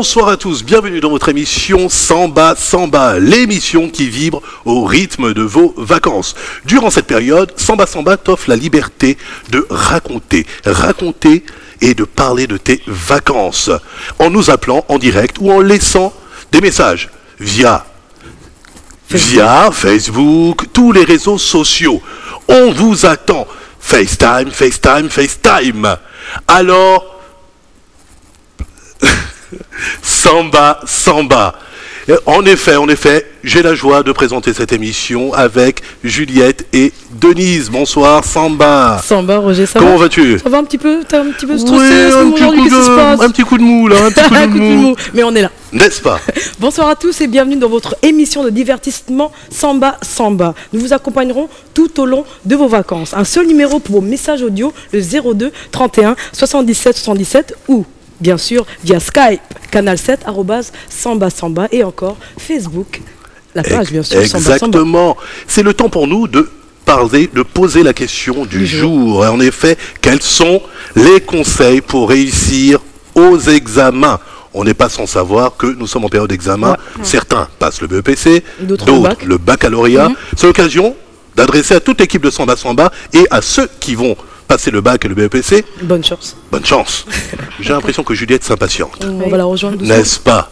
Bonsoir à tous, bienvenue dans votre émission Samba Samba, l'émission qui vibre au rythme de vos vacances. Durant cette période, Samba Samba t'offre la liberté de raconter et de parler de tes vacances, en nous appelant en direct ou en laissant des messages via Facebook, tous les réseaux sociaux. On vous attend. FaceTime. Alors, Samba. En effet, j'ai la joie de présenter cette émission avec Juliette et Denise. Bonsoir, Samba. Samba, Roger, ça Comment va? vas-tu? Ça va un petit peu? T'es un petit peu stressé? Oui, un petit coup de mou, là, un petit coup de mou. Mais on est là. N'est-ce pas? Bonsoir à tous et bienvenue dans votre émission de divertissement Samba Samba. Nous vous accompagnerons tout au long de vos vacances. Un seul numéro pour vos messages audio, le 02 31 77 77 ou bien sûr via Skype, canal 7, @samba samba et encore Facebook, la page bien sûr Samba Samba. Exactement. C'est le temps pour nous de parler, de poser la question du jour. Et en effet, quels sont les conseils pour réussir aux examens? On n'est pas sans savoir que nous sommes en période d'examen. Certains passent le BEPC, d'autres le baccalauréat. C'est l'occasion d'adresser à toute l'équipe de Samba Samba et à ceux qui vont passer le bac et le BEPC. Bonne chance. Bonne chance. J'ai l'impression que Juliette s'impatiente. On va la rejoindre doucement. N'est-ce pas?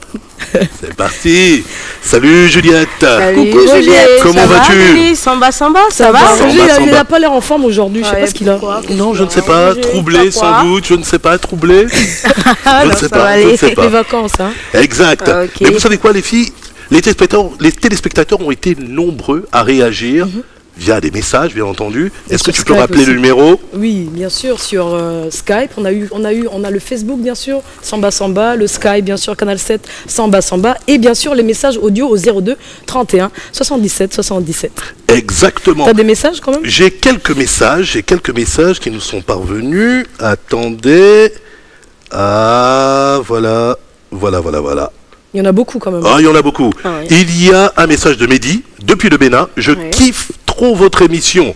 C'est parti. Salut Juliette. Salut, coucou Juliette. Comment vas-tu? Samba, ça va? Il n'a pas l'air en forme aujourd'hui, je sais pas ce qu'il a. Non, je ne sais pas. Troublé sans doute. Je ne sais pas. Troublé. Je ne sais pas. Les vacances, hein. Exact. Okay. Mais vous savez quoi, les filles? Les téléspectateurs ont été nombreux à réagir. Via des messages, bien entendu. Est-ce que tu peux rappeler le numéro? Oui, bien sûr, sur Skype. On a le Facebook, bien sûr, Samba Samba, le Skype, bien sûr, Canal 7, Samba Samba, et bien sûr les messages audio au 02 31 77 77. Exactement. T'as des messages quand même? J'ai quelques messages qui nous sont parvenus. Attendez. Ah, voilà. Il y en a beaucoup quand même. Ah, il y en a beaucoup. Ah, oui. Il y a un message de Mehdi, depuis le Bénin. Je kiffe trop votre émission.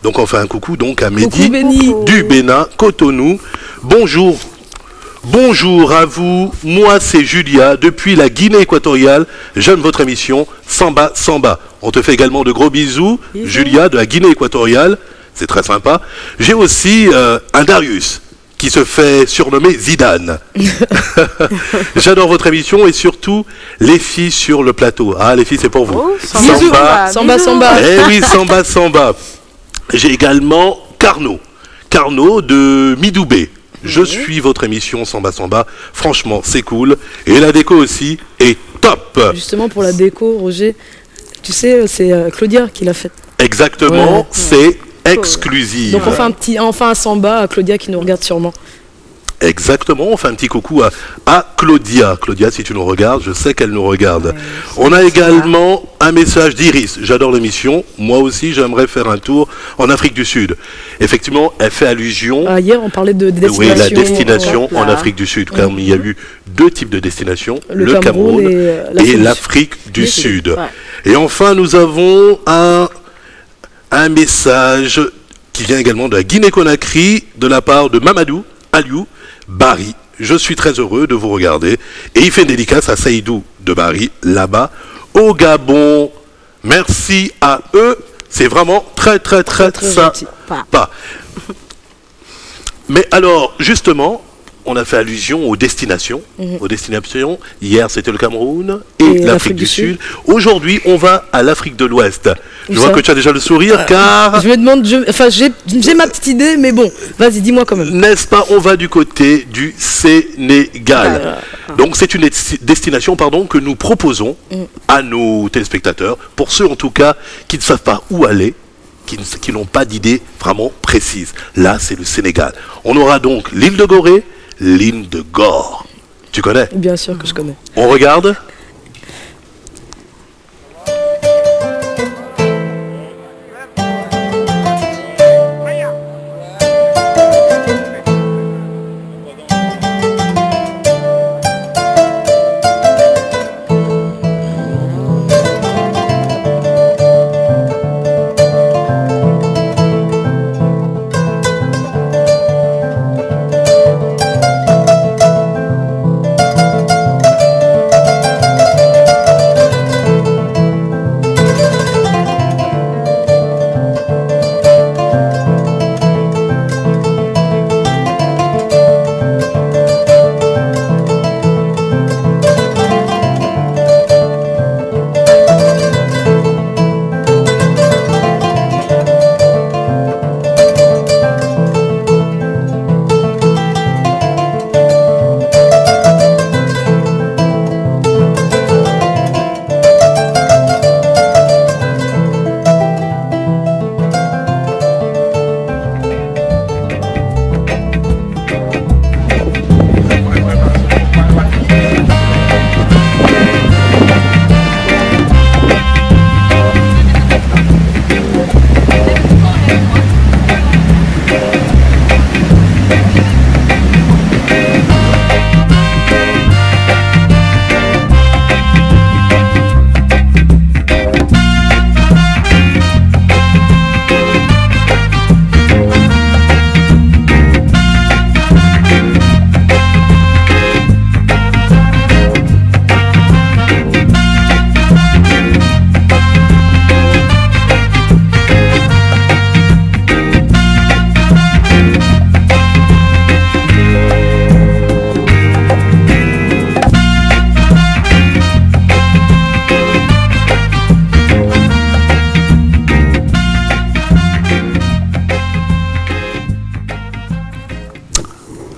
Donc on fait un coucou donc à Mehdi du Bénin, Cotonou. Bonjour à vous. Moi c'est Julia, depuis la Guinée équatoriale. J'aime votre émission Samba Samba. On te fait également de gros bisous. Julia de la Guinée équatoriale. C'est très sympa. J'ai aussi un Darius qui se fait surnommer Zidane. J'adore votre émission et surtout les filles sur le plateau. Ah, les filles, c'est pour vous. Oh, Samba. Eh oui, Samba. J'ai également Carnot de Midoubé. Je suis votre émission Samba Samba. Franchement, c'est cool. Et la déco aussi est top. Justement, pour la déco, Roger, tu sais, c'est Claudia qui l'a faite. Exactement, c'est exclusive. Donc on fait un samba à Claudia qui nous regarde sûrement. Exactement, on fait un petit coucou à Claudia. Claudia, si tu nous regardes, je sais qu'elle nous regarde. On a également un message d'Iris. J'adore l'émission. Moi aussi, j'aimerais faire un tour en Afrique du Sud. Effectivement, elle fait allusion... hier, on parlait de destination. Oui, la destination en Afrique du Sud. Comme il y a eu deux types de destinations, le Cameroun et l'Afrique du Sud. Et enfin, nous avons un message qui vient également de la Guinée-Conakry, de la part de Mamadou Aliou Bari. Je suis très heureux de vous regarder. Et il fait une dédicace à Saïdou de Bari, là-bas, au Gabon. Merci à eux. C'est vraiment très sympa. Mais alors, justement, on a fait allusion aux destinations. Hier, c'était le Cameroun et l'Afrique du Sud. Aujourd'hui, on va à l'Afrique de l'Ouest. Je vois que tu as déjà le sourire, car... Je me demande... j'ai ma petite idée, mais bon, vas-y, dis-moi quand même. N'est-ce pas, on va du côté du Sénégal. Donc, c'est une destination que nous proposons à nos téléspectateurs, pour ceux en tout cas qui ne savent pas où aller, qui n'ont pas d'idée vraiment précise. Là, c'est le Sénégal. On aura donc l'île de Gorée, l'île de Gore. Tu connais? Bien sûr que je connais. On regarde?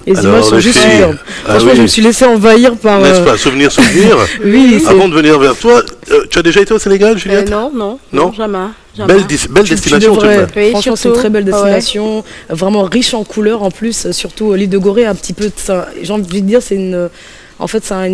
Les images sont juste superbes. Franchement, je me suis laissé envahir par... N'est-ce pas, souvenir. Oui. Avant de venir vers toi, tu as déjà été au Sénégal, Juliette? Non, jamais. Belle destination, tout de même. Franchement, c'est une très belle destination, vraiment riche en couleurs en plus, surtout l'île de Gorée, un petit peu, j'ai envie de dire, c'est une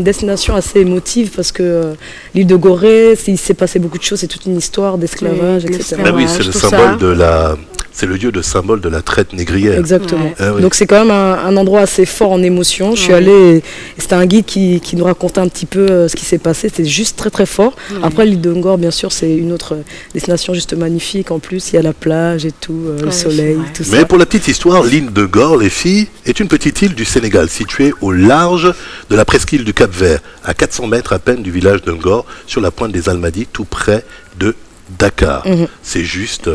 destination assez émotive parce que l'île de Gorée, il s'est passé beaucoup de choses, c'est toute une histoire d'esclavage, etc. Oui, c'est le symbole de la... C'est le lieu de symbole de la traite négrière. Exactement. Donc c'est quand même un endroit assez fort en émotion. Je suis allée, et c'était un guide qui nous racontait un petit peu ce qui s'est passé. C'était juste très très fort. Après l'île de Ngor, bien sûr, c'est une autre destination juste magnifique. En plus, il y a la plage et tout, le soleil, tout ça. Mais pour la petite histoire, l'île de Ngor, les filles, est une petite île du Sénégal située au large de la presqu'île du Cap-Vert, à 400 mètres à peine du village de Ngor, sur la pointe des Almadies, tout près de Dakar. C'est juste...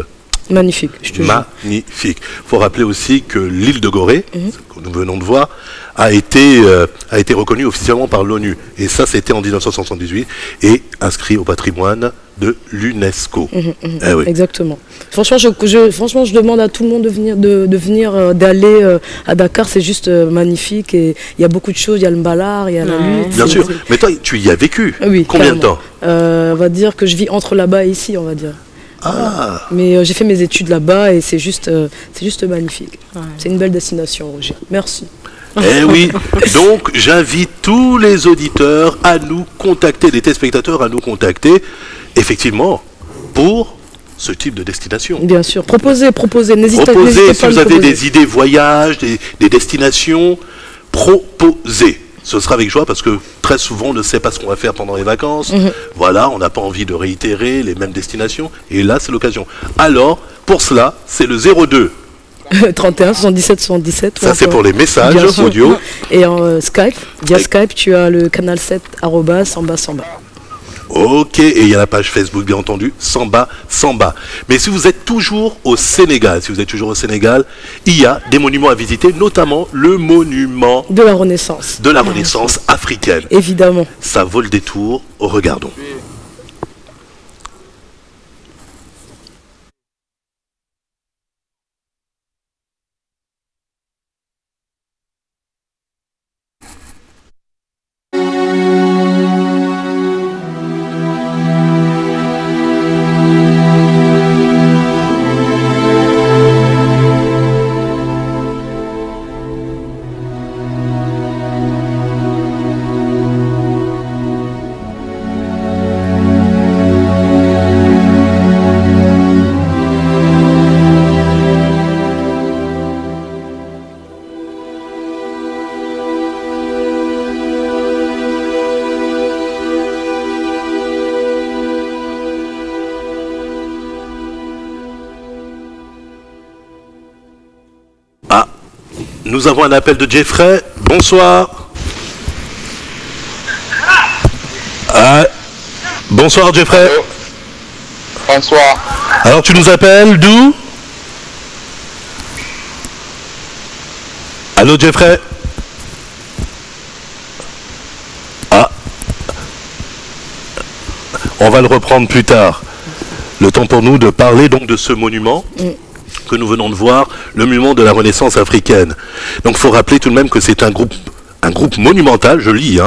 magnifique, je te jure. Magnifique. Il faut rappeler aussi que l'île de Gorée, que nous venons de voir, a été reconnue officiellement par l'ONU. Et ça, c'était en 1978 et inscrit au patrimoine de l'UNESCO. Exactement. Franchement, je demande à tout le monde d'aller à Dakar. C'est juste magnifique et il y a beaucoup de choses. Il y a le Mbalar, il y a la lutte. Bien sûr. Mais toi, tu y as vécu. Oui. Combien de temps? On va dire que je vis entre là-bas et ici, on va dire. Mais j'ai fait mes études là-bas et c'est juste magnifique. C'est une belle destination, Roger. Merci. Eh oui, donc j'invite tous les auditeurs à nous contacter, les téléspectateurs à nous contacter, effectivement, pour ce type de destination. Bien sûr, proposez, n'hésitez pas. Si vous avez des idées voyages, des destinations, proposez. Ce sera avec joie parce que très souvent on ne sait pas ce qu'on va faire pendant les vacances. Voilà, on n'a pas envie de réitérer les mêmes destinations. Et là, c'est l'occasion. Alors, pour cela, c'est le 02 31 77 77. Ça, c'est pour les messages audio. Et en Skype, via Skype, tu as le canal 7 @samba. Ok, et il y a la page Facebook, bien entendu, Samba. Mais si vous êtes toujours au Sénégal, il y a des monuments à visiter, notamment le monument de la Renaissance. Africaine. Évidemment. Ça vaut le détour, regardons. Nous avons un appel de Jeffrey. Bonsoir. Bonsoir Jeffrey. Allô. Bonsoir. Alors tu nous appelles d'où? Allô Jeffrey. On va le reprendre plus tard. Le temps pour nous de parler donc de ce monument que nous venons de voir, le monument de la Renaissance africaine. Donc il faut rappeler tout de même que c'est un groupe monumental, je lis,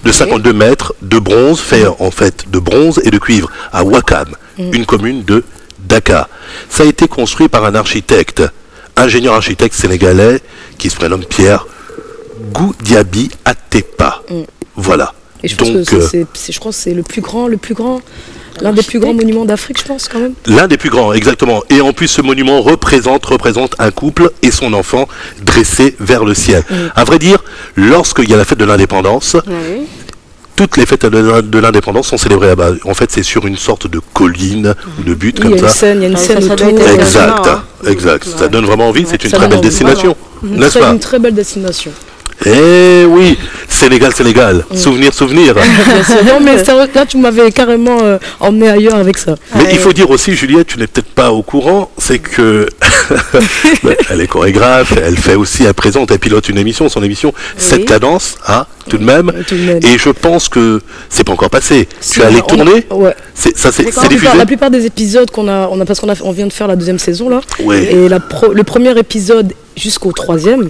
de 52 mètres de bronze, fait en fait de bronze et de cuivre, à Ouakam, une commune de Dakar. Ça a été construit par un ingénieur architecte sénégalais, qui se prénomme Pierre Goudiaby Atepa. Voilà. Et je pense que c'est le plus grand, l'un des plus grands monuments d'Afrique, je pense, quand même. L'un des plus grands, exactement. Et en plus, ce monument représente un couple et son enfant dressés vers le ciel. À vrai dire, lorsqu'il y a la fête de l'indépendance, toutes les fêtes de l'indépendance sont célébrées là-bas. En fait, c'est sur une sorte de colline ou de butte comme ça. Il y a une scène autour. Exact. Ça donne vraiment envie. C'est une très belle destination, n'est-ce pas? Une très belle destination. Eh oui, Sénégal, souvenir. Non mais là tu m'avais carrément emmené ailleurs avec ça. Mais il faut dire aussi, Juliette, tu n'es peut-être pas au courant, c'est que elle est chorégraphe, elle fait aussi à présent, elle pilote son émission, Cette Cadence, tout de même. Et je pense que c'est pas encore passé. Tu es allé tourner C'est diffusé. La plupart des épisodes parce qu'on vient de faire la 2e saison là, ouais. Et le premier épisode jusqu'au 3e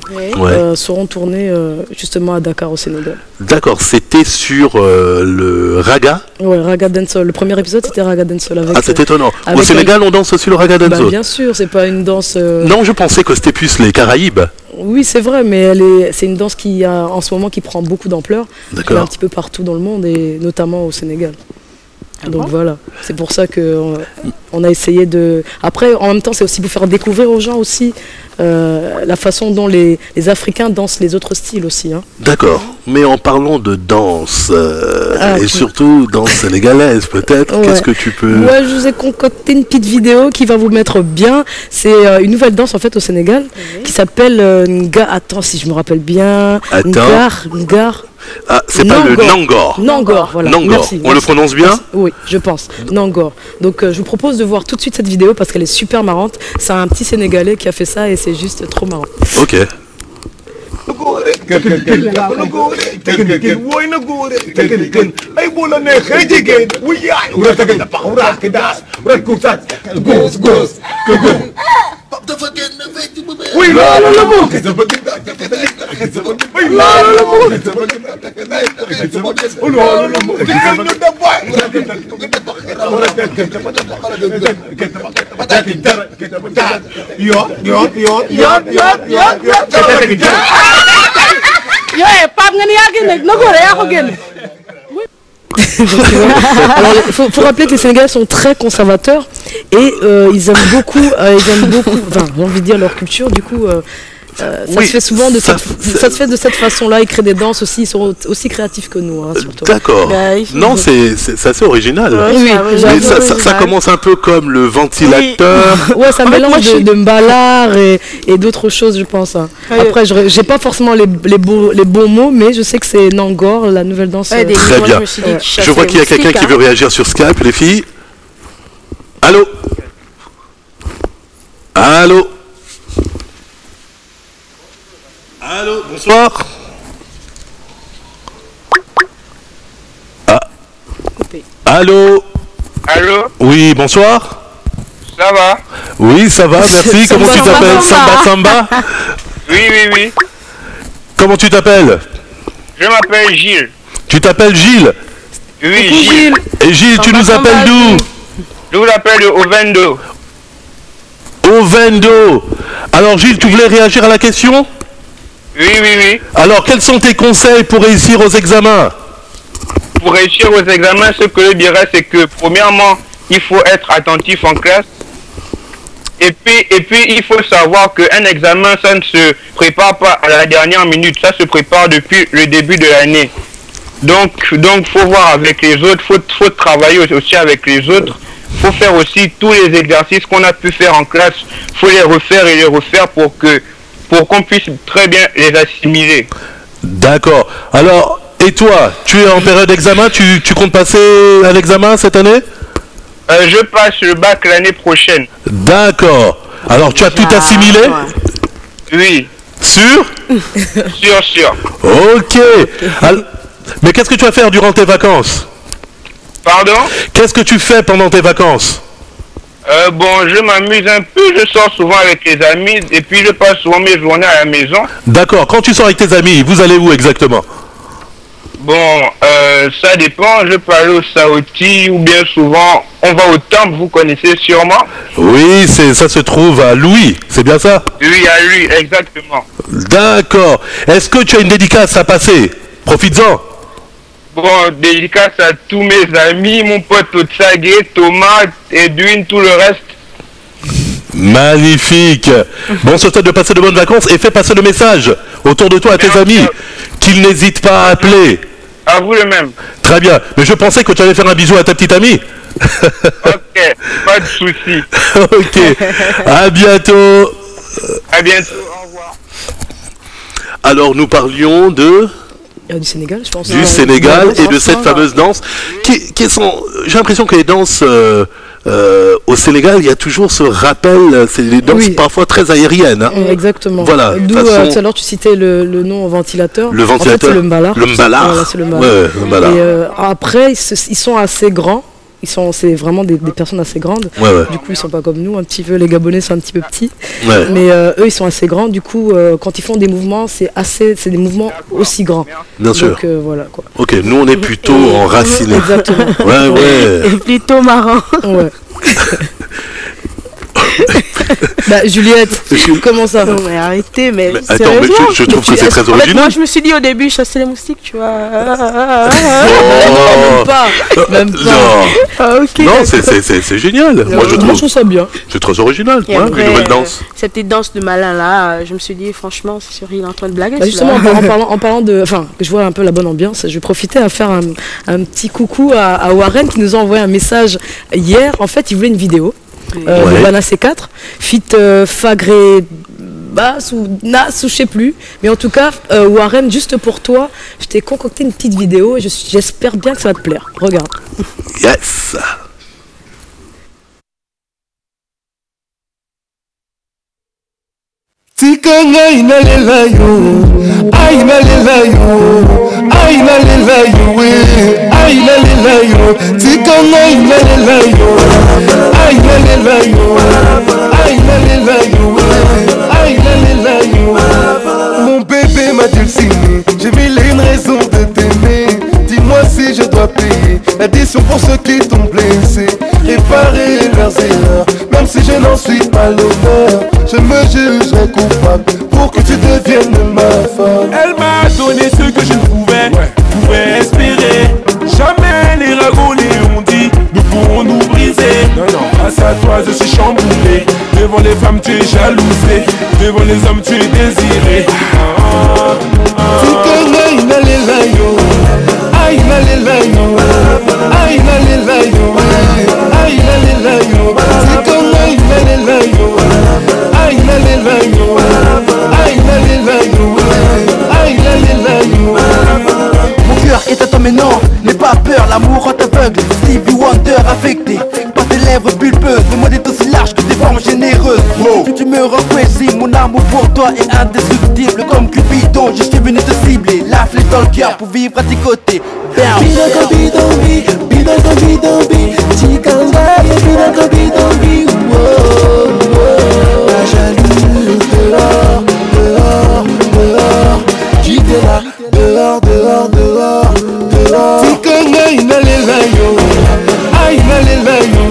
seront tournés justement à Dakar au Sénégal. D'accord, c'était sur le Raga. Ouais, Raga Dancehall. Le premier épisode c'était Raga Dancehall. C'est étonnant. Au Sénégal on danse aussi le Raga Dancehall. Bien sûr, c'est pas une danse... Non, je pensais que c'était plus les Caraïbes. Oui, c'est vrai, mais c'est une danse qui en ce moment qui prend beaucoup d'ampleur. D'accord. Un petit peu partout dans le monde et notamment au Sénégal. Donc voilà, c'est pour ça qu'on a essayé de... Après, en même temps, c'est aussi pour faire découvrir aux gens aussi la façon dont les Africains dansent les autres styles aussi. Hein. D'accord, mais en parlant de danse, et surtout danse sénégalaise peut-être, qu'est-ce que tu peux... Ouais, je vous ai concocté une petite vidéo qui va vous mettre bien. C'est une nouvelle danse en fait au Sénégal qui s'appelle Nga... Attends, si je me rappelle bien... Ngar. Ah, c'est pas le Nangor. Nangor, voilà. Nangor. Merci. On le prononce bien? Oui, je pense. Nangor. Donc, je vous propose de voir tout de suite cette vidéo parce qu'elle est super marrante. C'est un petit Sénégalais qui a fait ça et c'est juste trop marrant. Ok. Il faut rappeler que les Sénégalais sont très conservateurs et ils aiment beaucoup, enfin, j'ai envie de dire leur culture, du coup ça se fait souvent ça se fait de cette façon-là. Ils créent des danses aussi, ils sont aussi créatifs que nous. Hein, d'accord. Non, c'est assez original. Oui, mais ça commence un peu comme le ventilateur. Ouais, ça mélange de mbalar et d'autres choses, je pense. Hein. Après, j'ai pas forcément les bons mots, mais je sais que c'est Nangor, la nouvelle danse. Très bien. Je vois qu'il y a quelqu'un qui veut réagir sur Skype, les filles. Allô? Allô? Allô, bonsoir. Ah. Allô. Allô. Oui, bonsoir. Ça va? Oui, ça va, merci. Comment tu t'appelles? Samba? Oui. Comment tu t'appelles? Je m'appelle Gilles. Tu t'appelles Gilles? Oui, Gilles. Et Gilles, tu nous appelles d'où? Je vous appelle au Vendo. Au Vendo. Alors Gilles, tu voulais réagir à la question? Oui. Alors, quels sont tes conseils pour réussir aux examens? Pour réussir aux examens, ce que je dirais, c'est que, premièrement, il faut être attentif en classe. Et puis il faut savoir qu'un examen, ça ne se prépare pas à la dernière minute. Ça se prépare depuis le début de l'année. Donc, faut voir avec les autres, faut travailler aussi avec les autres. Faut faire aussi tous les exercices qu'on a pu faire en classe. Faut les refaire pour qu'on puisse très bien les assimiler. D'accord. Alors, et toi, tu es en période d'examen, tu comptes passer à l'examen cette année? Je passe le bac l'année prochaine. D'accord. Alors, tu as tout assimilé? Oui. Sûr? Sûr. Ok. Alors, mais qu'est-ce que tu vas faire durant tes vacances? Pardon? Qu'est-ce que tu fais pendant tes vacances? Je m'amuse un peu, je sors souvent avec les amis et puis je passe souvent mes journées à la maison. D'accord, quand tu sors avec tes amis, vous allez où exactement? Ça dépend, je peux aller au Saouti ou bien souvent on va au temple, vous connaissez sûrement. Oui, ça se trouve à Louis, c'est bien ça? Oui, à Louis, exactement. D'accord, est-ce que tu as une dédicace à passer? Profites-en. Dédicace à tous mes amis, mon pote Otsagé, Thomas, Edwin, tout le reste. Magnifique. Bon, je te souhaite de passer de bonnes vacances et fais passer le message autour de toi à tes amis, qu'ils n'hésitent pas à appeler. À vous le même. Très bien, mais je pensais que tu allais faire un bisou à ta petite amie. Ok, pas de souci. Ok, à bientôt. À bientôt, au revoir. Alors nous parlions de... Du Sénégal, je pense. Du Sénégal et de cette fameuse danse qui sont... J'ai l'impression que les danses au Sénégal, il y a toujours ce rappel, c'est des danses parfois très aériennes. Hein. Exactement. Voilà. D'où tout à l'heure tu citais le nom ventilateur. Le ventilateur. En fait, c'est le mbalar. Le mbalar. Voilà, c'est le mbalar. Ouais, le mbalar. Et après, ils sont assez grands. c'est vraiment des personnes assez grandes. Du coup, ils sont pas comme nous, un petit peu, les Gabonais sont un petit peu petits. Mais eux, ils sont assez grands. Du coup, quand ils font des mouvements, c'est des mouvements aussi grands. Bien sûr. Donc, voilà, quoi. Ok, nous, on est plutôt enracinés. Exactement. Et plutôt marrant. Ouais. Bah, Juliette, comment ça? Non, mais arrêtez, mais attends, mais je trouve que c'est très original. Moi, je me suis dit au début, chasser les moustiques, tu vois. Même pas. Ah, ok. Non, c'est génial. Moi, je trouve ça bien. C'est très original. Et après, une nouvelle danse. Cette petite danse de malin là, je me suis dit, franchement, c'est sûr, il est en train de blaguer. Bah, justement, en parlant de. Enfin, je vois un peu la bonne ambiance. Je vais profiter à faire un petit coucou à Warren qui nous a envoyé un message hier. En fait, il voulait une vidéo. Le Bana C4, fit Fagré Bass ou Nas ou je sais plus, mais en tout cas Warren, juste pour toi je t'ai concocté une petite vidéo et j'espère bien que ça va te plaire. Regarde. Yes. Tikanga inalela yo, inalela yo, inalela yo, inalela yo. Tikanga inalela yo, inalela yo, inalela yo, inalela yo. Mon bébé m'a dulciné, j'ai mille et une raisons de t'aimer. Dis-moi si je dois payer l'addition pour ceux qui t'ont blessé, réparer leurs erreurs, même si je n'en suis pas l'honneur. Je me jugerai coupable pour que tu deviennes ma femme. Elle m'a donné ce que je ne pouvais espérer. Jamais les ragots ont dit nous pourrons nous briser. Non, face à toi je suis chamboulé. Devant les femmes tu es jalousé, devant les hommes tu es désiré. Tikanga inalela yo, inalela yo, inalela yo, inalela yo. Tikanga inalela yo, inalela yo, inalela yo, inalela yo. Mon cœur est à toi mais non, n'aie pas peur, l'amour t'aveugle. Stevie Wonder affecté par tes lèvres pulpeuses. Le monde est aussi large que tes formes généreuses. Tu me rends crazy, mon amour pour toi est indestructible. Comme Cupidon, je suis venu te cibler. La flèche dans le cœur pour vivre à tes côtés. Bidogobidobi, bidogobidobi, Tikanga, bidogobidobi. La jalousie, dehors, dehors, dehors. J'étais là, dehors, dehors, dehors, dehors. Tikanga inalela yo, inalela yo,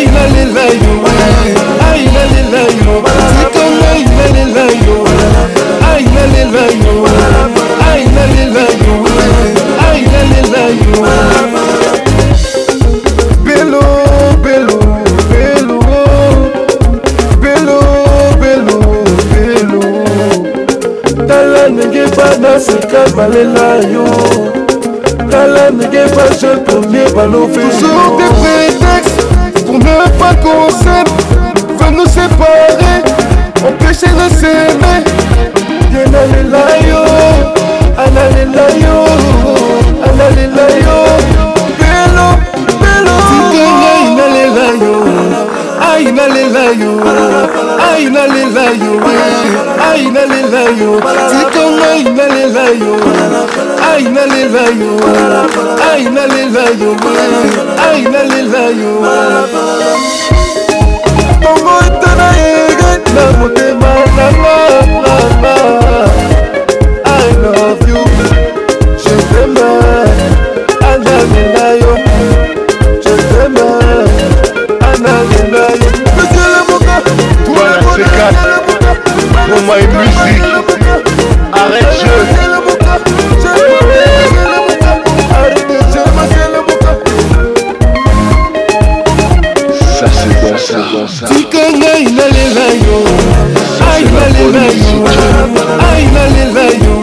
inalela yo, inalela yo. Tikanga inalela yo, inalela yo, inalela yo, inalela yo. Bello, bello, bello, bello, bello, bello. Tala nege bana seka balela yo. Tala nege ba je premier ballon fait. Toujours des prétextes pour ne pas qu'on s'aime. Veut nous séparer, empêcher de s'aimer. Bien alela yo, analela yo, analela yo. Bello, bello. Tikanga inalela yo, inalela yo, inalela yo, inalela yo. Tikanga inalela yo, inalela yo, inalela yo, inalela yo. Tongo itana yege na motema nanga. I love you, je t'aime, analela yo, je t'aime, analela yo. Monsieur le Moka, voilà c'est quatre. Pour ma musique, arrête je. Ça c'est bon ça. Tikanga inalela yo, inalela yo, inalela yo,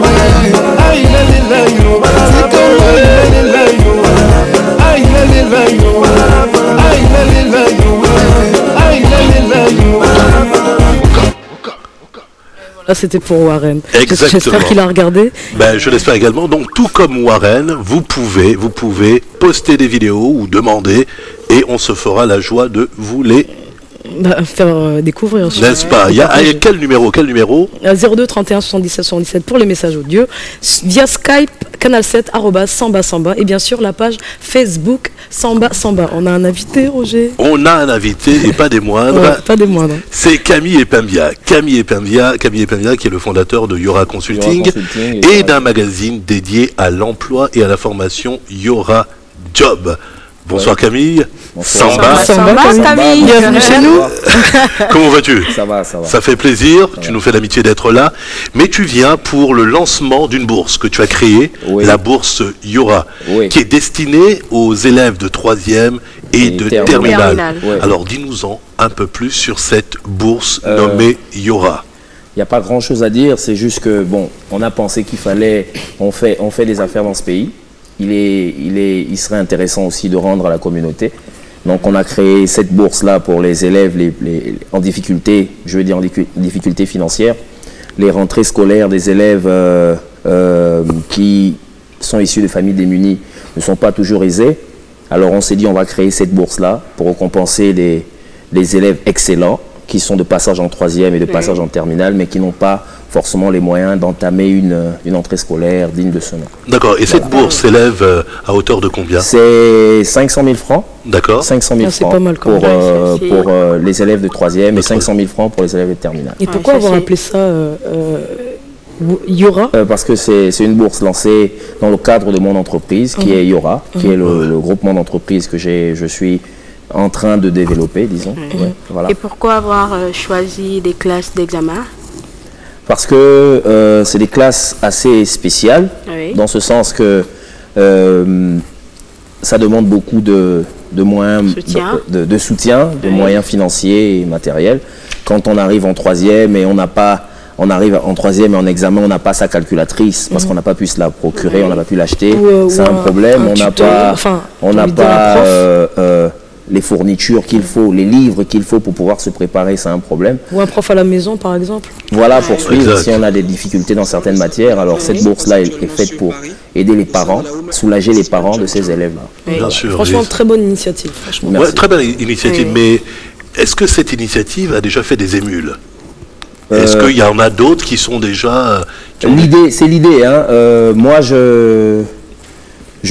inalela yo. Tikanga inalela yo, inalela yo, inalela yo, inalela yo. Là, c'était pour Warren. Exactement. J'espère qu'il a regardé. Ben, je l'espère également. Donc, tout comme Warren, vous pouvez poster des vidéos ou demander, et on se fera la joie de vous les Faire découvrir. N'est-ce pas? Il y a quel numéro 02 31 77 77 pour les messages audio. Via Skype, Canal 7, @Samba Samba. Et bien sûr, la page Facebook Samba Samba. On a un invité, Roger. On a un invité, et pas des moindres. Ouais, pas des moindres. C'est Camille Epembia. Camille Epembia qui est le fondateur de Yora Consulting et d'un magazine dédié à l'emploi et à la formation Yora Job. Bonsoir Camille. Bonsoir. Samba Camille. Bienvenue chez nous. Comment vas-tu? Ça va, ça va. Ça fait plaisir, tu nous fais l'amitié d'être là. Mais tu viens pour le lancement d'une bourse que tu as créée, la bourse Yora, qui est destinée aux élèves de 3e et de terminale. Alors dis-nous-en un peu plus sur cette bourse nommée Yora. Il n'y a pas grand-chose à dire, c'est juste que, bon, on a pensé qu'il fallait, on fait des affaires dans ce pays. Il serait intéressant aussi de rendre à la communauté. Donc on a créé cette bourse-là pour les élèves en difficulté, je veux dire en difficulté financière. Les rentrées scolaires des élèves qui sont issus de familles démunies ne sont pas toujours aisées. Alors on s'est dit on va créer cette bourse-là pour récompenser les élèves excellents qui sont de passage en 3e et de passage en terminale, mais qui n'ont pas forcément les moyens d'entamer une entrée scolaire digne de ce nom. D'accord. Et cette bourse s'élève à hauteur de combien? C'est 500 000 francs. D'accord. 500 000 francs pas mal pour les élèves de 3e et 500 000 francs pour les élèves de terminale. Et pourquoi avoir appelé ça Yora? Parce que c'est une bourse lancée dans le cadre de mon entreprise qui est Yora, qui est le groupement d'entreprises que je suis en train de développer, disons. Voilà. Et pourquoi avoir choisi des classes d'examen? Parce que c'est des classes assez spéciales, dans ce sens que ça demande beaucoup de moyens de soutien, de moyens financiers et matériels. Quand on arrive en 3e et on arrive en 3e et en examen, on n'a pas sa calculatrice parce qu'on n'a pas pu se la procurer, on n'a pas pu l'acheter. C'est un problème. On n'a pas les fournitures qu'il faut, les livres qu'il faut pour pouvoir se préparer, c'est un problème. Ou un prof à la maison, par exemple. Voilà, pour suivre, si on a des difficultés dans certaines matières, alors cette bourse-là est faite pour aider les parents, soulager les parents de ces élèves-là. Bien sûr. Franchement, très bonne initiative. Ouais, très bonne initiative, mais est-ce que cette initiative a déjà fait des émules? Est-ce qu'il y en a d'autres qui sont déjà... C'est l'idée, hein. Moi, je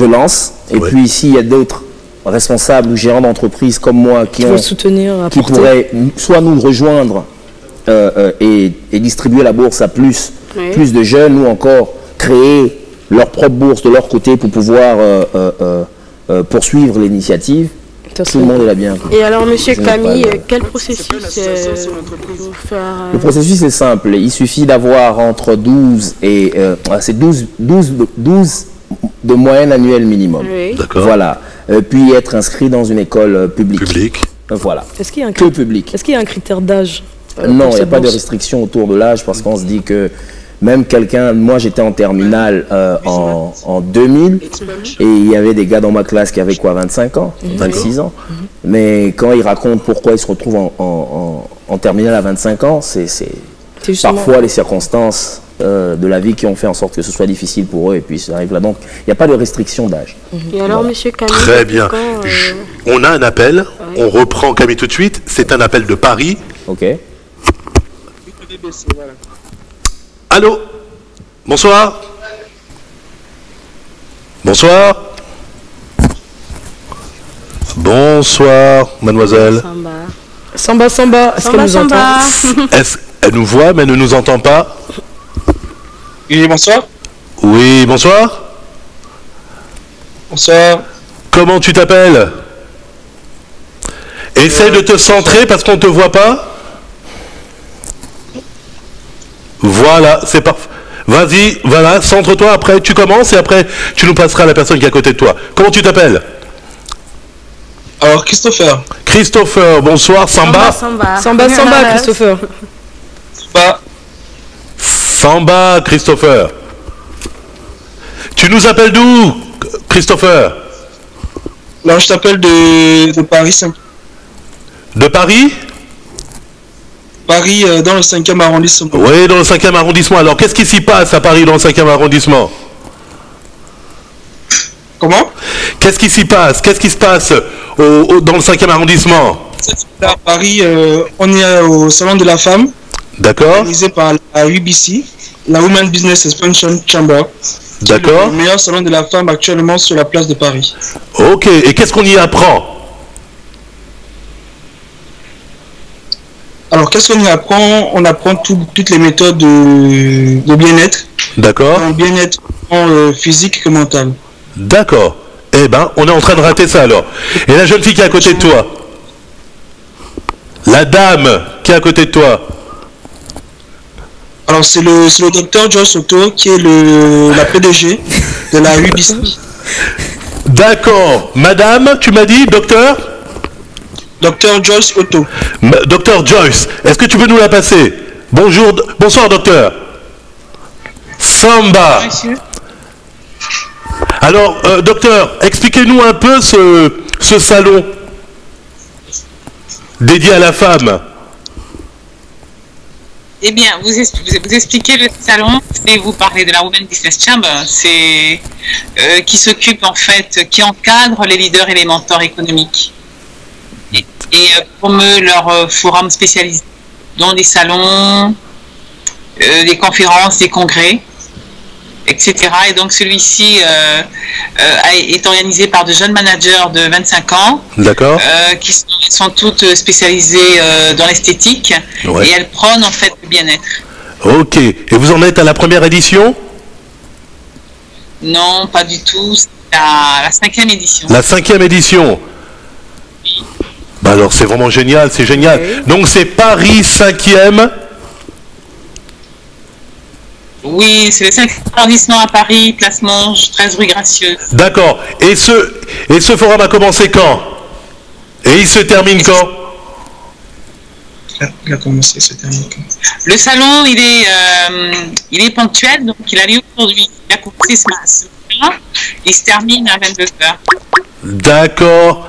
lance, et puis ici, il y a d'autres responsables ou gérants d'entreprise comme moi qui pourraient soit nous rejoindre et distribuer la bourse à plus de jeunes, ou encore créer leur propre bourse de leur côté pour pouvoir poursuivre l'initiative. Tout le monde est là bien. Et alors, monsieur Camille, quel processus pour faire... Le processus est simple. Il suffit d'avoir entre 12 et... c'est 12 de moyenne annuelle minimum. D'accord. Voilà. Puis être inscrit dans une école publique. Voilà. Est-ce qu'il y a un critère d'âge? Non, il n'y a pas de restriction autour de l'âge, parce qu'on se dit que même quelqu'un... Moi, j'étais en terminale en 2000, et il y avait des gars dans ma classe qui avaient quoi, 25 ans, 26 ans. Mais quand ils racontent pourquoi ils se retrouvent en terminale à 25 ans, c'est parfois les circonstances de la vie qui ont fait en sorte que ce soit difficile pour eux, et puis ça arrive là. Donc, il n'y a pas de restriction d'âge. Et alors, monsieur Camille... Très bien. On a un appel. On reprend Camille tout de suite. C'est un appel de Paris. Ok. Allô? Bonsoir. Bonsoir. Bonsoir, mademoiselle. Samba. Est-ce qu'elle nous entend? Elle nous voit, mais elle ne nous entend pas. Oui, bonsoir. Oui, bonsoir. Bonsoir. Comment tu t'appelles? Essaye de te centrer parce qu'on ne te voit pas. Voilà, c'est parfait. Vas-y, voilà, centre-toi, après tu commences et après tu nous passeras à la personne qui est à côté de toi. Comment tu t'appelles? Alors, Christopher. Christopher, bonsoir. Samba, Christopher. Samba, Christopher. Tu nous appelles d'où, Christopher? Alors, je t'appelle de Paris 5. De Paris? Paris, dans le 5e arrondissement. Oui, dans le 5e arrondissement. Alors, qu'est-ce qui s'y passe à Paris, dans le 5e arrondissement? Comment? Qu'est-ce qui s'y passe? Qu'est-ce qui se passe dans le 5e arrondissement? À Paris, on est au Salon de la Femme. D'accord. Organisé par la UBC, la Women Business Expansion Chamber. D'accord. Le meilleur salon de la femme actuellement sur la place de Paris. Ok, et qu'est-ce qu'on y apprend? Alors, qu'est-ce qu'on y apprend? On apprend toutes les méthodes de bien-être. D'accord. Bien-être physique que mental. D'accord. Eh ben, on est en train de rater ça alors. Et la jeune fille qui est à côté de toi? La dame qui est à côté de toi? Alors, c'est le docteur Joyce Otto qui est la PDG de la UBC. D'accord. Madame, tu m'as dit, docteur? Docteur Joyce Otto. Docteur Joyce, est-ce que tu peux nous la passer? Bonjour, bonsoir docteur. Samba. Monsieur. Alors, docteur, expliquez-nous un peu ce salon dédié à la femme. Eh bien, vous expliquez le salon, et vous parlez de la Women Business Chamber, c'est qui s'occupe en fait, qui encadre les leaders et les mentors économiques et promeut leur forum spécialisé, dont des salons, des conférences, des congrès, etc. Et donc celui-ci est organisé par de jeunes managers de 25 ans. D'accord. Qui sont toutes spécialisées dans l'esthétique. Ouais. Et elles prônent en fait le bien-être. Ok. Et vous en êtes à la première édition? Non, pas du tout. C'est la 5e édition. La 5e édition. Oui. Bah alors c'est vraiment génial, c'est génial. Okay. Donc c'est Paris 5e. Oui, c'est le 5e arrondissement à Paris, Place Monge, 13 rue Gracieuse. D'accord. Et ce forum a commencé quand? Et il se termine quand? Il a commencé, il se termine quand? Le salon, il est ponctuel, donc il a lieu aujourd'hui. Il a commencé ce matin, il se termine à 22h. D'accord.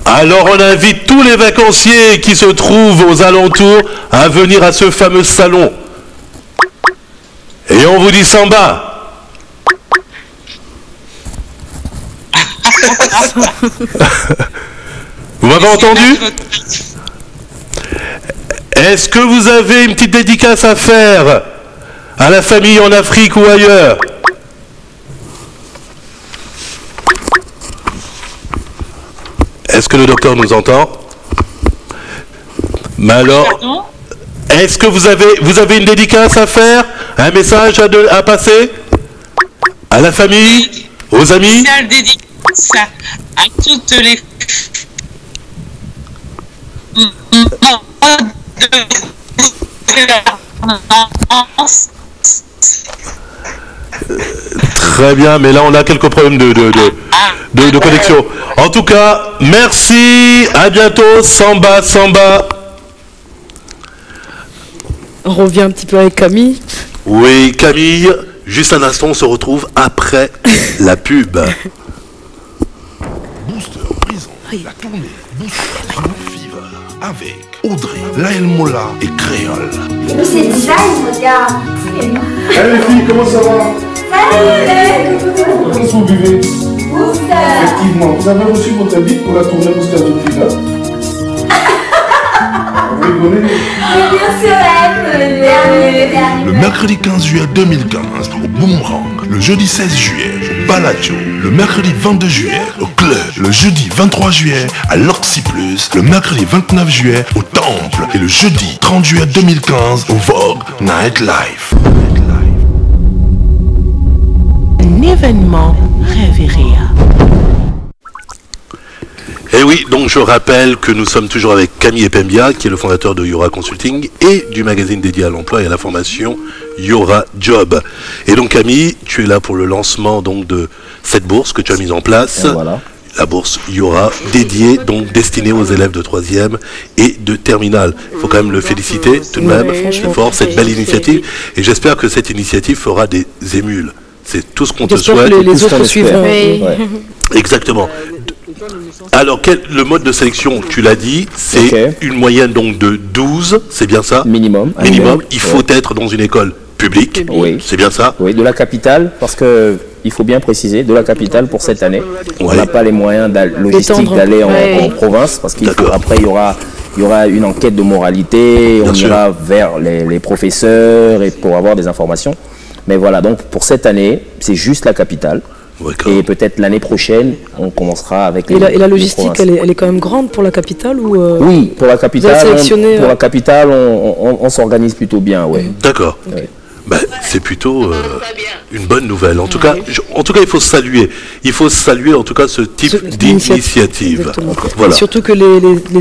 Alors on invite tous les vacanciers qui se trouvent aux alentours à venir à ce fameux salon. Et on vous dit Samba. Vous m'avez entendu? Est-ce que vous avez une petite dédicace à faire à la famille en Afrique ou ailleurs? Est-ce que le docteur nous entend? Mais alors, est-ce que vous avez une dédicace à faire? Un message à passer? À la famille? Aux amis? Spéciale dédicace à toutes les Très bien, mais là on a quelques problèmes de connexion. En tout cas, merci, à bientôt, Samba. On revient un petit peu avec Camille. Oui, Camille, juste un instant, on se retrouve après la pub. Booster présente la tournée Booster Fever avec Audrey, Laël Mola et Créole. C'est design, regarde. Hey les filles, comment ça va? Salut. Comment vous vivez? Booster. Effectivement, vous avez reçu votre habit pour la tournée Booster Fever. Vous rigolez? Bien sûr, le dernier. Le mercredi 15 juillet 2015 au Boomerang, le jeudi 16 juillet au Baladio, le mercredi 22 juillet au Club, le jeudi 23 juillet à l'Oxy Plus, le mercredi 29 juillet au Temple et le jeudi 30 juillet 2015 au Vogue Nightlife. Un événement Réveria. Et oui, donc je rappelle que nous sommes toujours avec Camille Epembia, qui est le fondateur de Yora Consulting et du magazine dédié à l'emploi et à la formation Yora Job. Et donc Camille, tu es là pour le lancement donc de cette bourse que tu as mise en place. Et voilà. La bourse Yora, dédiée, donc destinée aux élèves de 3e et de terminale. Il faut quand même le féliciter tout de même, franchement fort, cette belle initiative. Et j'espère que cette initiative fera des émules. C'est tout ce qu'on te souhaite. Les autres suivront. Ouais. Exactement. Alors, le mode de sélection, tu l'as dit, c'est une moyenne donc de 12, c'est bien ça? Minimum. Il faut être dans une école publique, oui. C'est bien ça? Oui, de la capitale, parce que il faut bien préciser, de la capitale pour cette année. On n'a pas les moyens logistiques d'aller en province parce qu'après, il y aura une enquête de moralité, on ira vers les professeurs et pour avoir des informations. Mais voilà, donc pour cette année, c'est juste la capitale. Et peut-être l'année prochaine, on commencera avec les Et la logistique, elle est quand même grande pour la capitale ou Oui, pour la capitale, on s'organise plutôt bien, ouais. D'accord. Ouais. Ben, c'est plutôt une bonne nouvelle. En tout cas, il faut saluer. Il faut saluer en tout cas ce type d'initiative. Voilà. Surtout que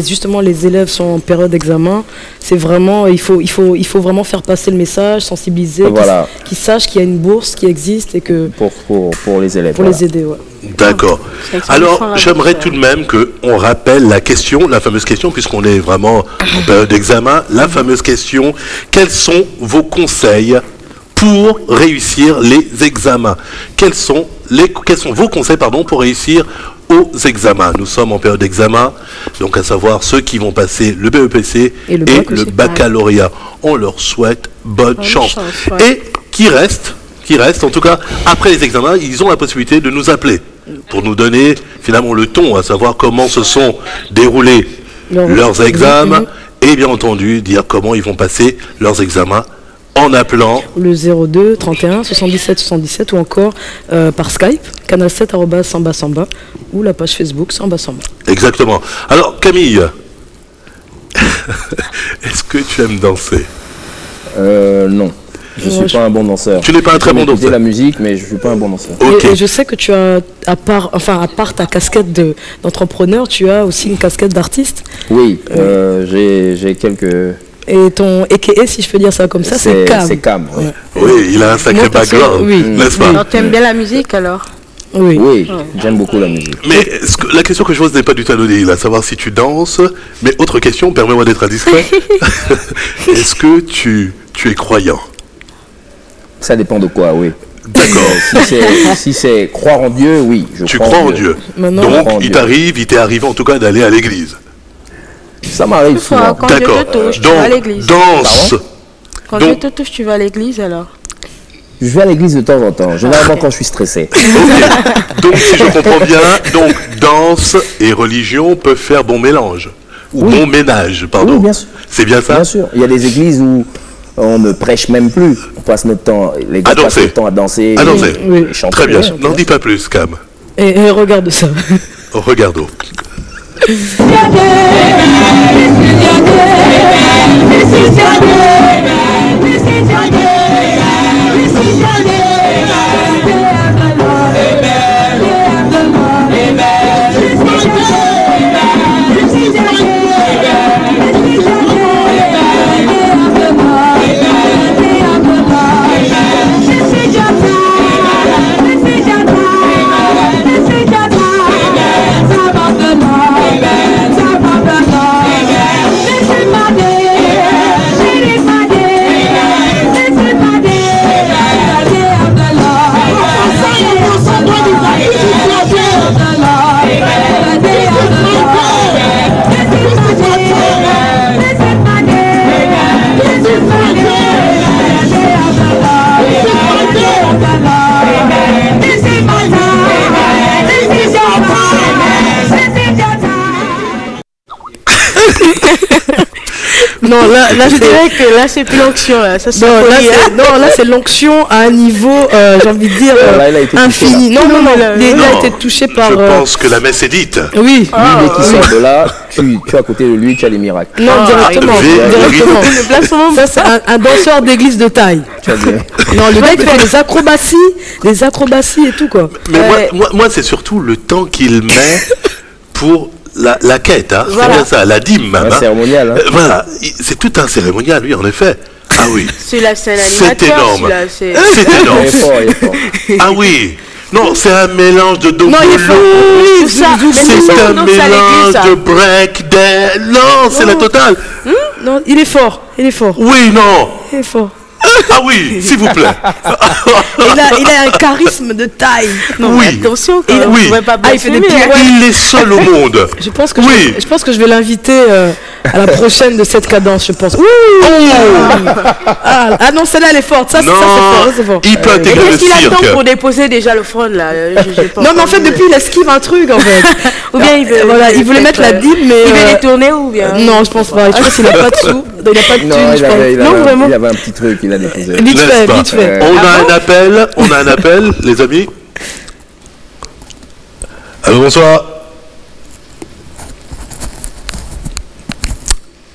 justement les élèves sont en période d'examen. C'est vraiment, il faut vraiment faire passer le message, sensibiliser, qu'ils sachent qu'il y a une bourse qui existe et que pour les élèves. Pour les aider, ouais. D'accord. Alors, j'aimerais tout de même qu'on rappelle la question, la fameuse question, puisqu'on est vraiment en période d'examen, la fameuse question, quels sont vos conseils pour réussir les examens? Quels sont vos conseils pour réussir aux examens? Nous sommes en période d'examen, donc à savoir ceux qui vont passer le BEPC et le baccalauréat. On leur souhaite bonne chance. Et qui reste, en tout cas, après les examens, ils ont la possibilité de nous appeler pour nous donner finalement le ton, à savoir comment se sont déroulés leurs examens et bien entendu dire comment ils vont passer leurs examens en appelant le 02 31 77 77 ou encore par Skype, canal7@samba ou la page Facebook Samba Samba. Exactement. Alors Camille, est-ce que tu aimes danser? Non. Je ne suis pas un bon danseur. Tu n'es pas un très bon danseur. La musique, mais je ne suis pas un bon danseur. Okay. Et je sais que tu as, à part ta casquette d'entrepreneur, tu as aussi une casquette d'artiste. Oui, j'ai quelques... Et ton EKE, si je peux dire ça comme ça, c'est Cam. C'est Cam, oui. Oui, il a un sacré background, n'est-ce pas? Alors, tu aimes bien la musique, alors? Oui, j'aime beaucoup la musique. Mais la question que je pose n'est pas du tout anodine, à savoir si tu danses. Mais autre question, permets-moi d'être indiscret. Est-ce que tu es croyant? Ça dépend de quoi, oui. D'accord. Si c'est croire en Dieu, oui. Tu crois en Dieu. Donc, il t'est arrivé en tout cas d'aller à l'église. Ça m'arrive souvent. Quand Dieu te touche, tu vas à l'église. Danse. Quand Dieu te touche, tu vas à l'église alors? Je vais à l'église de temps en temps, généralement quand je suis stressé. Okay. Donc, si je comprends bien, danse et religion peuvent faire bon mélange. Ou bon ménage, pardon. Oui, bien sûr. C'est bien ça? Bien sûr. Il y a des églises où on ne prêche même plus. On passe notre temps, les gars passent notre temps à danser. À danser. Oui. Chanter. Très bien. N'en dis pas plus, Cam. Et regarde ça. Regardons. Non, là je dirais que là, c'est plus l'onction. Là, là, c'est l'onction à un niveau, j'ai envie de dire, infini. Non, il a été touché par... Je pense que la messe est dite. Oui. Lui, qui sort de là, tu es à côté de lui, tu as les miracles. Non, directement. Ça, c'est un danseur d'église de taille. Non, le mec fait des acrobaties et tout, quoi. Mais moi c'est surtout le temps qu'il met pour... La quête, hein, voilà. C'est bien ça, la dîme même. Un cérémonial. Hein. Voilà, c'est tout un cérémonial, oui, en effet. Ah oui. C'est l'animateur. C'est énorme. C'est énorme. Il est fort. Ah oui. Non, c'est un mélange de dombolo. C'est un mélange de break, non, c'est la totale. Non, il est fort. Oui, non. Il est fort. Ah oui, s'il vous plaît. il a un charisme de taille. Non, oui. Attention, Il fait des Il est seul au monde. Je pense que je vais l'inviter à la prochaine de cette cadence, je pense. Ah non, celle-là elle est forte. Ça, c'est fort. Il peut intégrer le Qu'est-ce qu'il cirque. attend pour déposer déjà le front là? Non, mais en fait, depuis, il esquive un truc en fait. Ou bien il voulait mettre la Bible, mais. Il veut les tourner ou bien? Non, je pense pas. Je pense qu'il n'a pas de sous. Il n'a pas de thunes, je pense. Non, vraiment. Il y avait un petit truc qu'il a déposé. Vite fait. On a un appel, les amis. Allô, bonsoir.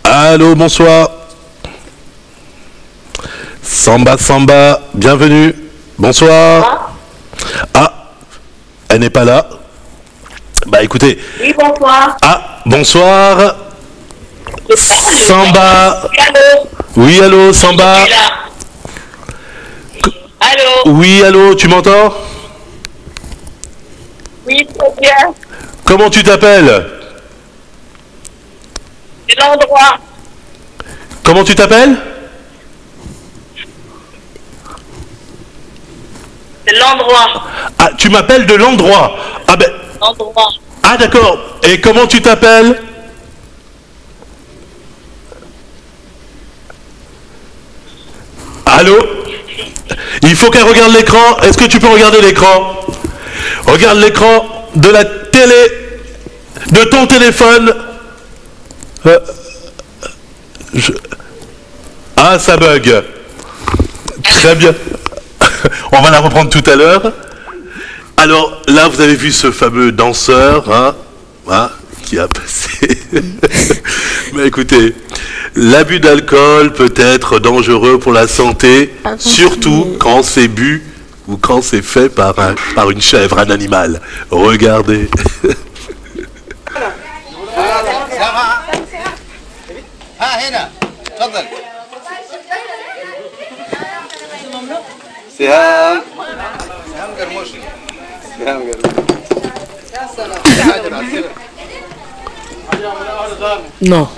Allô, bonsoir. Samba, bienvenue. Bonsoir. Ah, elle n'est pas là. Bah écoutez. Oui, bonsoir. Ah, bonsoir. Samba. Allô. Oui, allô, Samba. Allô. Oui, allô, tu m'entends? Oui, très bien. Comment tu t'appelles? C'est l'endroit. Comment tu t'appelles? C'est l'endroit. Ah, tu m'appelles de l'endroit. Ah ben. L'endroit. Ah d'accord. Et comment tu t'appelles? Allô? Il faut qu'elle regarde l'écran. Est-ce que tu peux regarder l'écran? Regarde l'écran de la télé, de ton téléphone. Ah, ça bug. Très bien. On va la reprendre tout à l'heure. Alors, là, vous avez vu ce fameux danseur, qui a passé... Mais écoutez, l'abus d'alcool peut être dangereux pour la santé, surtout quand c'est bu ou quand c'est fait par une chèvre, un animal. Regardez. سهام قرموشي سهام Non.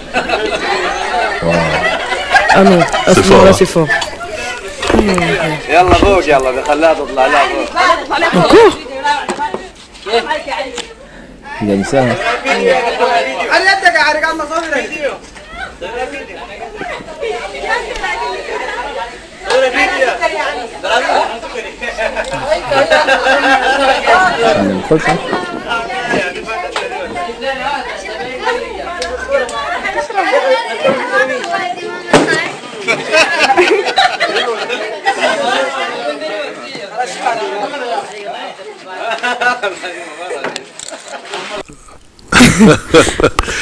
Ah non, à ce moment-là c'est fort. يلا فوق يلا بخليها تطلع لها فوق. Encore? Il a dit ça. Hein.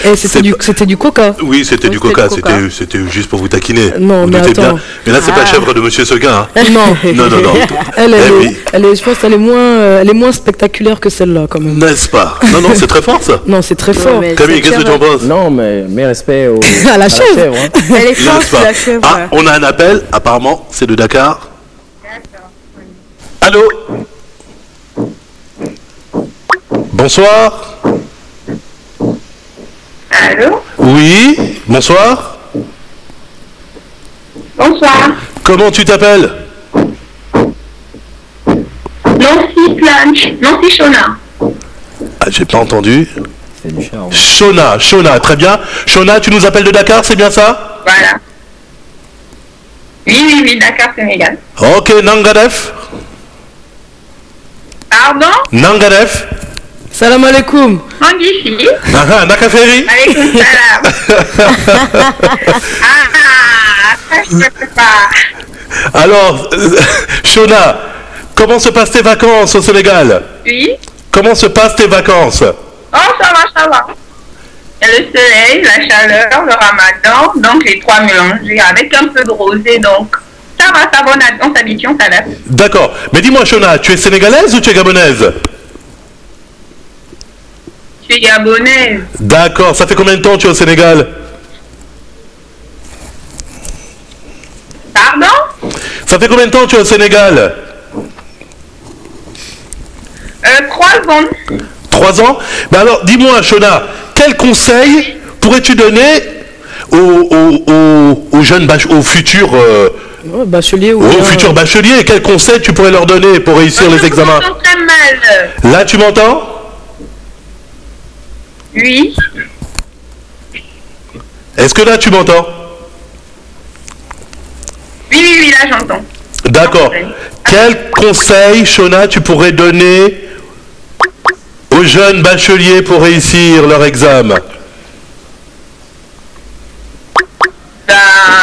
Et c'était du coca. Oui, c'était du coca, c'était juste pour vous taquiner. Non, vous mais doutez attends. bien. Mais là, c'est pas la chèvre de Monsieur Seguin. Hein. Non. Non. Je pense qu'elle est moins spectaculaire que celle-là, quand même. N'est-ce pas? Non, c'est très fort, ça. Non, c'est très fort. Camille, qu'est-ce que tu en penses? Non, mais mes respects à la chèvre. Hein. Elle est forte, la chèvre. Ah, on a un appel, apparemment, c'est de Dakar. Allô? Bonsoir. Allô? Oui, bonsoir. Bonsoir. Comment tu t'appelles? Nancy Planche. Nancy Shona. Ah, j'ai pas entendu. C'est du charme. Shona, très bien. Shona, tu nous appelles de Dakar, c'est bien ça? Voilà. Oui, Dakar, Sénégal. Ok, Nangadef. Pardon? Nangadef. Salam alaikum. Mangifi. Nakaferi. Alaikum salam. Ça je ne peux pas. Alors, Shona, comment se passent tes vacances au Sénégal? Oui. Comment se passent tes vacances? Oh, ça va. Il y a le soleil, la chaleur, le ramadan, donc les trois mélangés avec un peu de rosé, donc ça va, on s'habitue, on s'adapte. D'accord. Mais dis-moi, Shona, tu es sénégalaise ou tu es gabonaise? Je suis gabonaise. D'accord. Ça fait combien de temps que tu es au Sénégal? Pardon? Ça fait combien de temps que tu es au Sénégal? 3 ans. 3 ans? Ben alors, dis-moi, Shona, quel conseil pourrais-tu donner aux jeunes, aux futurs Bachelier ou Aux futurs bacheliers, quel conseil tu pourrais leur donner pour réussir les examens? Je m'entends très mal. Là, tu m'entends? Oui. Est-ce que là, tu m'entends? Oui, là, j'entends. D'accord. Quel conseil, Shona, tu pourrais donner aux jeunes bacheliers pour réussir leur examen?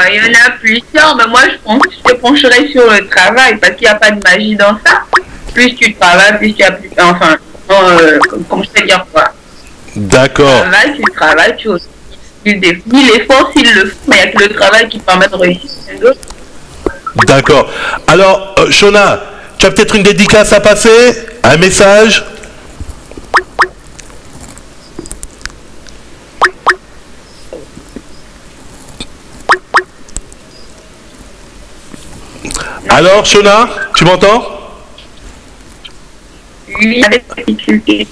Il y en a plusieurs, mais moi, je te pencherai sur le travail, parce qu'il n'y a pas de magie dans ça. Plus tu travailles, plus tu as plus... Enfin, comment je peux dire quoi? D'accord. Tu travailles, tu aussi. Ni l'effort s'il le faut, mais il n'y a que le travail qui permet de réussir. D'accord. Alors, Shona, tu as peut-être une dédicace à passer? Un message? Alors, Shona, tu m'entends? Oui, avec difficulté.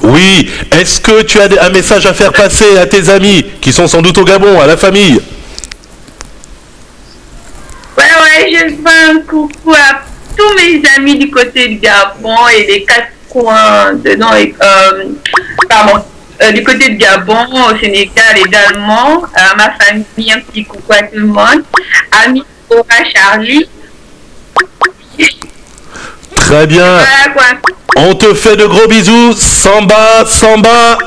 Oui. Est-ce que tu as un message à faire passer à tes amis qui sont sans doute au Gabon, à la famille? Ouais, je fais un coucou à tous mes amis du côté du Gabon et des 4 coins dedans. Du côté du Gabon, au Sénégal également. À ma famille, un petit coucou à tout le monde. Amis Cora, Charlie. Très bien. Voilà quoi. On te fait de gros bisous. Samba, samba.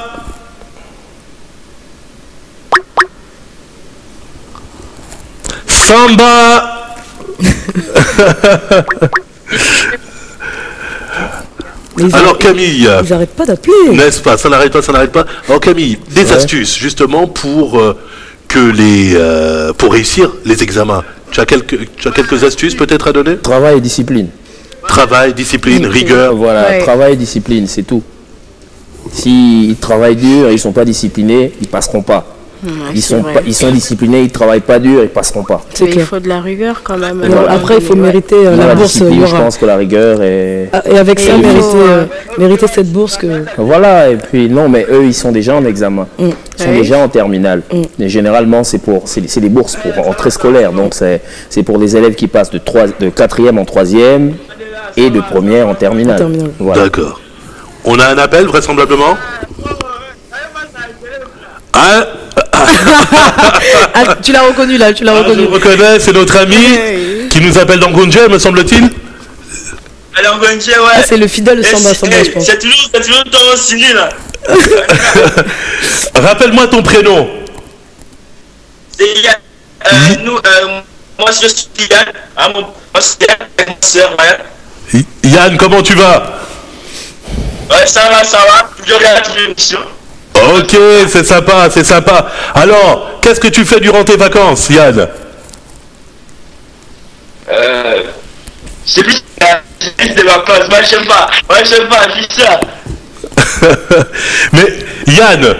Samba. Alors Camille, ils n'arrêtent pas d'appeler. N'est-ce pas? Ça n'arrête pas, ça n'arrête pas. Alors Camille, des astuces justement pour pour réussir les examens. Tu as quelques astuces peut-être à donner? Travail et discipline. Travail, discipline, rigueur. Voilà, travail et discipline, c'est tout. S'ils travaillent dur, ils ne sont pas disciplinés, ils ne passeront pas. Ils sont disciplinés, ils ne travaillent pas dur, ils ne passeront pas. Il faut de la rigueur quand même. Après, il faut mériter la bourse. Je pense que la rigueur est... Et avec ça, mériter cette bourse. Voilà, et puis non, mais eux, ils sont déjà en examen. Ils sont déjà en terminale. Et généralement, c'est des bourses pour entrée scolaire. Donc, c'est pour les élèves qui passent de 4e en 3e et de 1er en terminale. Voilà. D'accord. On a un appel, vraisemblablement? Tu l'as reconnu là, tu l'as reconnu. Je le reconnais, c'est notre ami qui nous appelle d'Angonje, me semble-t-il. Alors, Angonje, ouais. C'est le fidèle de Samba, je pense. C'est toujours ton signé là. Rappelle-moi ton prénom. C'est Yann. Moi je suis Yann. Moi c'est Yann, ma soeur, ouais. Yann, comment tu vas? Ouais, ça va. Je regarde l'émission. Ok, c'est sympa, c'est sympa. Alors, qu'est-ce que tu fais durant tes vacances, Yann? C'est plus des vacances, moi je sais pas, c'est ça. Mais Yann,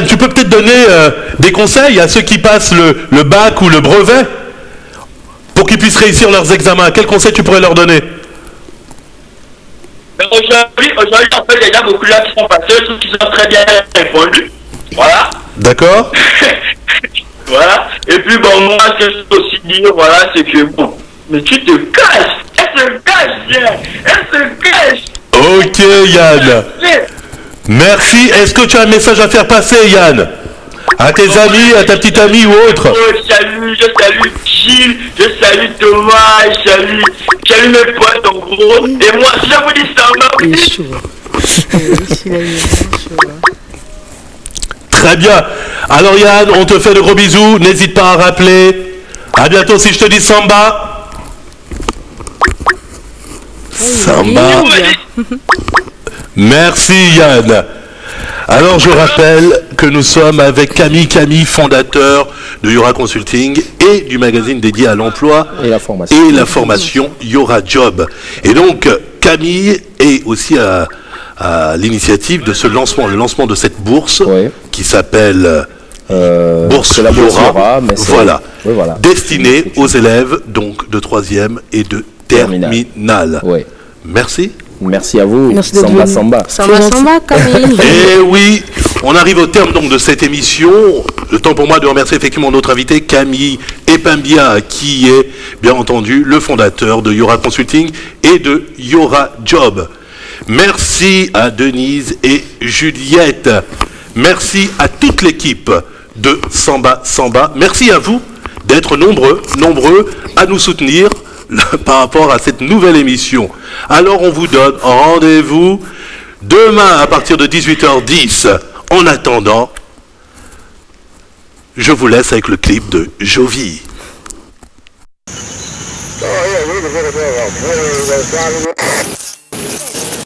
tu peux peut-être donner des conseils à ceux qui passent le bac ou le brevet pour qu'ils puissent réussir leurs examens. Quels conseils tu pourrais leur donner? Aujourd'hui, en fait, il y a beaucoup de gens qui sont passés, ceux qui ont très bien répondu. Voilà. D'accord. Voilà. Et puis, bon, moi, ce que je peux aussi dire, voilà, c'est que, bon, mais tu te caches. Elle se cache, bien. Elle se cache. Ok, Yann. Merci. Est-ce que tu as un message à faire passer, Yann? À tes amis, à ta petite amie ou autre? Je salue Gilles, je salue Thomas, je salue mes potes en gros. Et moi, si je vous dis ça, il est chaud. Très bien. Alors Yann, on te fait de gros bisous. N'hésite pas à rappeler. À bientôt si je te dis Samba. Samba. Merci Yann. Alors je rappelle que nous sommes avec Camille, fondateur de Yora Consulting et du magazine dédié à l'emploi et la formation Yora Job. Et donc Camille est aussi à l'initiative de ce lancement, le lancement de cette bourse qui s'appelle Bourse Yora, voilà, destinée aux élèves donc de 3e et de terminale. Merci. Merci à vous. Merci Samba, Camille. Et oui, on arrive au terme donc de cette émission. le temps pour moi de remercier effectivement notre invité Camille Epambia, qui est bien entendu le fondateur de Yora Consulting et de Yora Job. Merci à Denise et Juliette. Merci à toute l'équipe de Samba Samba. Merci à vous d'être nombreux à nous soutenir par rapport à cette nouvelle émission. Alors on vous donne rendez-vous demain à partir de 18h10. En attendant, je vous laisse avec le clip de Jovi.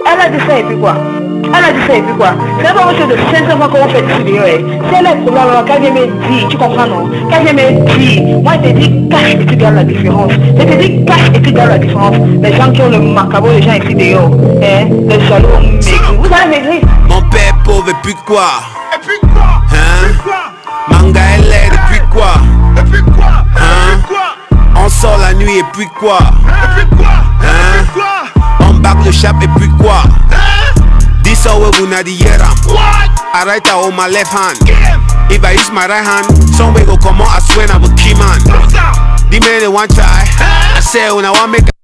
Elle a dit ça et puis quoi? Elle a dit ça et puis quoi? C'est pas monsieur de 500 fois qu'on fait des vidéos. C'est là le problème, quand je me dis, tu comprends non? Quand je me dis, moi je te dis cache et tu regardes la différence. Je te dis cache et tu regardes la différence. Les gens qui ont le macabre, les gens ici dehors, les jaloux maigris. Vous allez maigrir. Mon père pauvre et puis quoi? Et puis quoi? Hein? Manga elle est et puis quoi? Et puis quoi? Hein? On sort la nuit et puis quoi? Et puis quoi? Hein? On back le chap et puis quoi? This how we gonna the year. I write out my left hand. If I use my right hand, some way go come out, I swear I'm a key man. The man they want try. I say when I want make